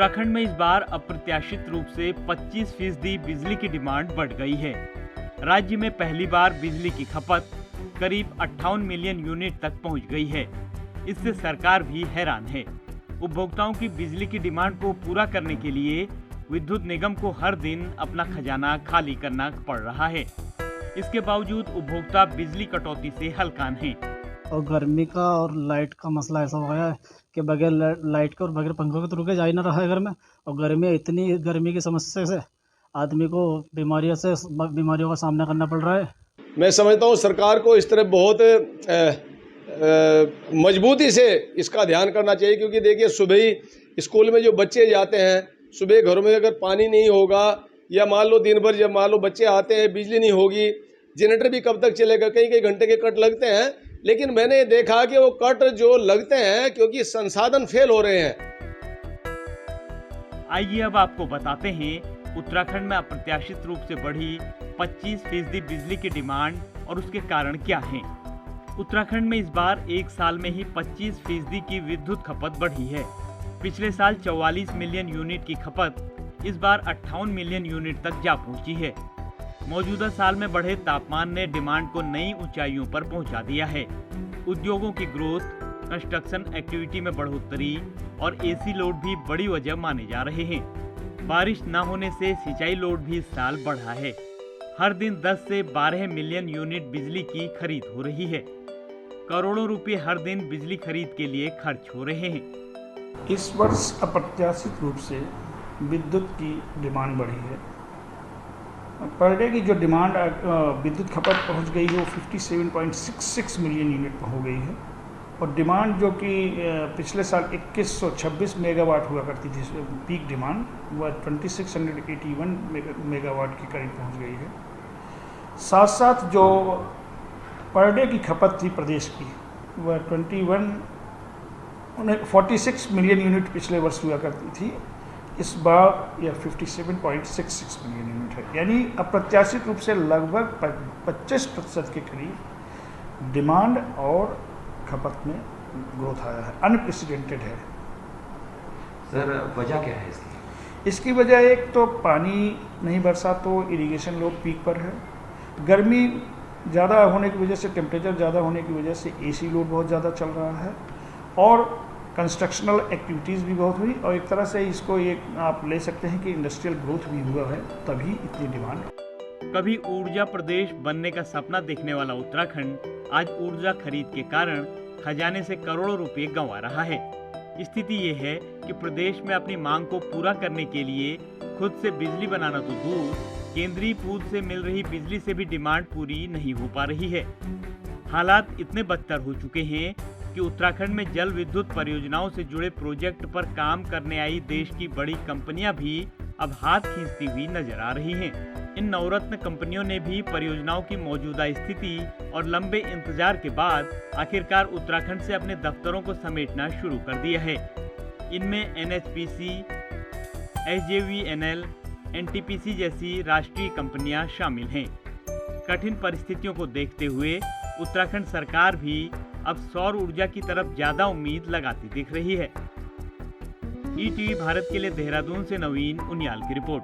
उत्तराखंड में इस बार अप्रत्याशित रूप से 25% बिजली की डिमांड बढ़ गई है। राज्य में पहली बार बिजली की खपत करीब 58 मिलियन यूनिट तक पहुंच गई है। इससे सरकार भी हैरान है। उपभोक्ताओं की बिजली की डिमांड को पूरा करने के लिए विद्युत निगम को हर दिन अपना खजाना खाली करना पड़ रहा है। इसके बावजूद उपभोक्ता बिजली कटौती से हलकान हैं। और गर्मी का और लाइट का मसला ऐसा हो गया है कि बगैर लाइट के और बगैर पंखों के तो रुके जा ही ना रहा है घर में। और इतनी गर्मी की समस्या से आदमी को बीमारियों का सामना करना पड़ रहा है। मैं समझता हूँ सरकार को इस तरह बहुत मजबूती से इसका ध्यान करना चाहिए, क्योंकि देखिए सुबह ही स्कूल में जो बच्चे जाते हैं, सुबह घरों में अगर पानी नहीं होगा या मान लो दिन भर जब मान लो बच्चे आते हैं बिजली नहीं होगी, जनरेटर भी कब तक चलेगा। कई घंटे के कट लगते हैं, लेकिन मैंने देखा कि वो कट जो लगते हैं क्योंकि संसाधन फेल हो रहे हैं। आइए अब आपको बताते हैं उत्तराखंड में अप्रत्याशित रूप से बढ़ी 25% बिजली की डिमांड और उसके कारण क्या हैं। उत्तराखंड में इस बार एक साल में ही 25% की विद्युत खपत बढ़ी है। पिछले साल 44 मिलियन यूनिट की खपत इस बार 58 मिलियन यूनिट तक जा पहुंची है। मौजूदा साल में बढ़े तापमान ने डिमांड को नई ऊंचाइयों पर पहुंचा दिया है। उद्योगों की ग्रोथ, कंस्ट्रक्शन एक्टिविटी में बढ़ोतरी और एसी लोड भी बड़ी वजह माने जा रहे हैं। बारिश न होने से सिंचाई लोड भी इस साल बढ़ा है। हर दिन 10 से 12 मिलियन यूनिट बिजली की खरीद हो रही है। करोड़ों रुपए हर दिन बिजली खरीद के लिए खर्च हो रहे हैं। इस वर्ष अप्रत्याशित रूप से विद्युत की डिमांड बढ़ी है। पर डे की जो डिमांड विद्युत खपत पहुंच गई है वो 57.66 मिलियन यूनिट हो गई है। और डिमांड जो कि पिछले साल 2126 मेगावाट हुआ करती थी, पीक डिमांड वह 2681 मेगावाट के करीब पहुंच गई है। साथ साथ जो पर डे की खपत थी प्रदेश की वह 46 मिलियन यूनिट पिछले वर्ष हुआ करती थी। इस बार यह 57.66 मिलियन यूनिट है। यानी अप्रत्याशित रूप से लगभग 25% के करीब डिमांड और खपत में ग्रोथ आया है। अनप्रेसिडेंटेड है। सर वजह क्या है इसकी वजह एक तो पानी नहीं बरसा तो इरिगेशन लोड पीक पर है। गर्मी ज़्यादा होने की वजह से, टेम्परेचर ज़्यादा होने की वजह से एसी लोड बहुत ज़्यादा चल रहा है और कंस्ट्रक्शनल एक्टिविटीज़ भी बहुत हुई। और एक तरह से इसको एक आप ले सकते हैं कि इंडस्ट्रियल ग्रोथ भी हुआ है, तभी इतनी डिमांड है। कभी ऊर्जा प्रदेश बनने का सपना देखने वाला उत्तराखंड आज ऊर्जा खरीद के कारण खजाने से करोड़ों रुपए गंवा रहा है। स्थिति ये है कि प्रदेश में अपनी मांग को पूरा करने के लिए खुद से बिजली बनाना तो दूर, केंद्रीय पूल से मिल रही बिजली से भी डिमांड पूरी नहीं हो पा रही है। हालात इतने बदतर हो चुके हैं कि उत्तराखंड में जल विद्युत परियोजनाओं से जुड़े प्रोजेक्ट पर काम करने आई देश की बड़ी कंपनियां भी अब हाथ खींचती हुई नजर आ रही हैं। इन नवरत्न कंपनियों ने भी परियोजनाओं की मौजूदा स्थिति और लंबे इंतजार के बाद आखिरकार उत्तराखंड से अपने दफ्तरों को समेटना शुरू कर दिया है। इनमें NHPC, SJVN, NTPC जैसी राष्ट्रीय कंपनियां शामिल हैं। कठिन परिस्थितियों को देखते हुए उत्तराखंड सरकार भी अब सौर ऊर्जा की तरफ ज्यादा उम्मीद लगाती दिख रही है। ETV भारत के लिए देहरादून से नवीन उनियाल की रिपोर्ट।